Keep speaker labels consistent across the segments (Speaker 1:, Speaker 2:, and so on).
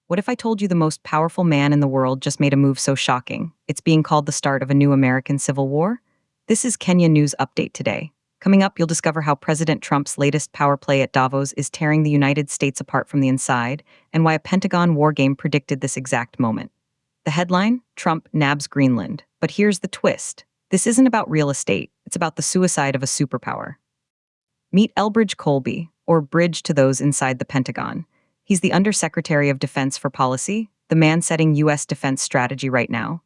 Speaker 1: What if I told you the most powerful man in the world just made a move so shocking? It's being called the start of a new American Civil War? This is Kenya News Update today. Coming up, you'll discover how President Trump's latest power play at Davos is tearing the United States apart from the inside, and why a Pentagon war game predicted this exact moment. The headline: Trump nabs Greenland. But here's the twist. This isn't about real estate, it's about the suicide of a superpower. Meet Elbridge Colby, or Bridge to those inside the Pentagon. He's the Undersecretary of Defense for Policy, the man setting U.S. defense strategy right now.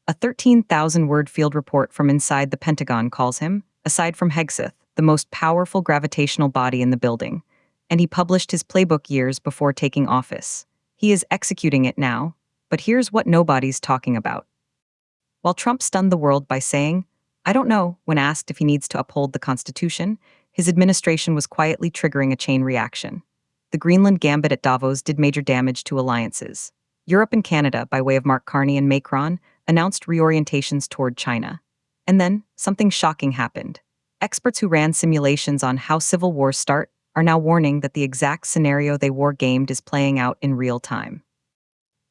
Speaker 1: A 13,000-word field report from inside the Pentagon calls him, aside from Hijinks, the most powerful gravitational body in the building. And he published his playbook years before taking office. He is executing it now. But here's what nobody's talking about. While Trump stunned the world by saying, "I don't know," when asked if he needs to uphold the Constitution, his administration was quietly triggering a chain reaction. The Greenland gambit at Davos did major damage to alliances. Europe and Canada, by way of Mark Carney and Macron, announced reorientations toward China. And then, something shocking happened. Experts who ran simulations on how civil wars start are now warning that the exact scenario they war-gamed is playing out in real time.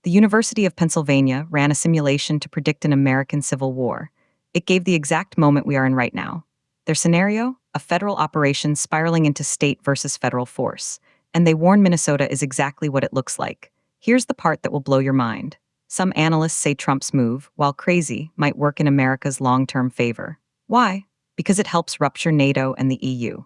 Speaker 1: The University of Pennsylvania ran a simulation to predict an American Civil War. It gave the exact moment we are in right now. Their scenario? A federal operation spiraling into state versus federal force. And they warn Minnesota is exactly what it looks like. Here's the part that will blow your mind. Some analysts say Trump's move, while crazy, might work in America's long-term favor. Why? Because it helps rupture NATO and the EU.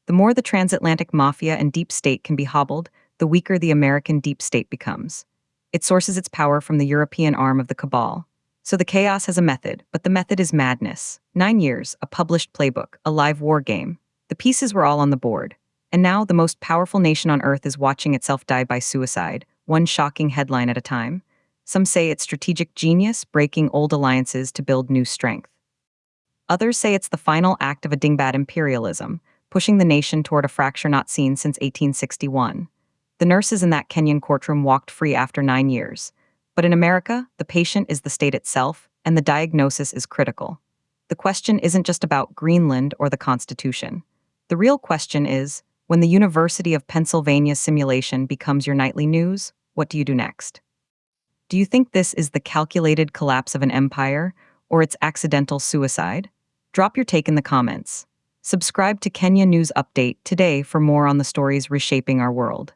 Speaker 1: The more the transatlantic mafia and deep state can be hobbled, the weaker the American deep state becomes. It sources its power from the European arm of the cabal. So the chaos has a method, but the method is madness. 9 years, a published playbook, a live war game. The pieces were all on the board. And now the most powerful nation on earth is watching itself die by suicide, one shocking headline at a time. Some say it's strategic genius, breaking old alliances to build new strength. Others say it's the final act of a Dingbat imperialism, pushing the nation toward a fracture not seen since 1861. The nurses in that Kenyan courtroom walked free after 9 years. But in America, the patient is the state itself, and the diagnosis is critical. The question isn't just about Greenland or the Constitution. The real question is, when the University of Pennsylvania simulation becomes your nightly news, what do you do next? Do you think this is the calculated collapse of an empire, or its accidental suicide? Drop your take in the comments. Subscribe to Kenya News Update today for more on the stories reshaping our world.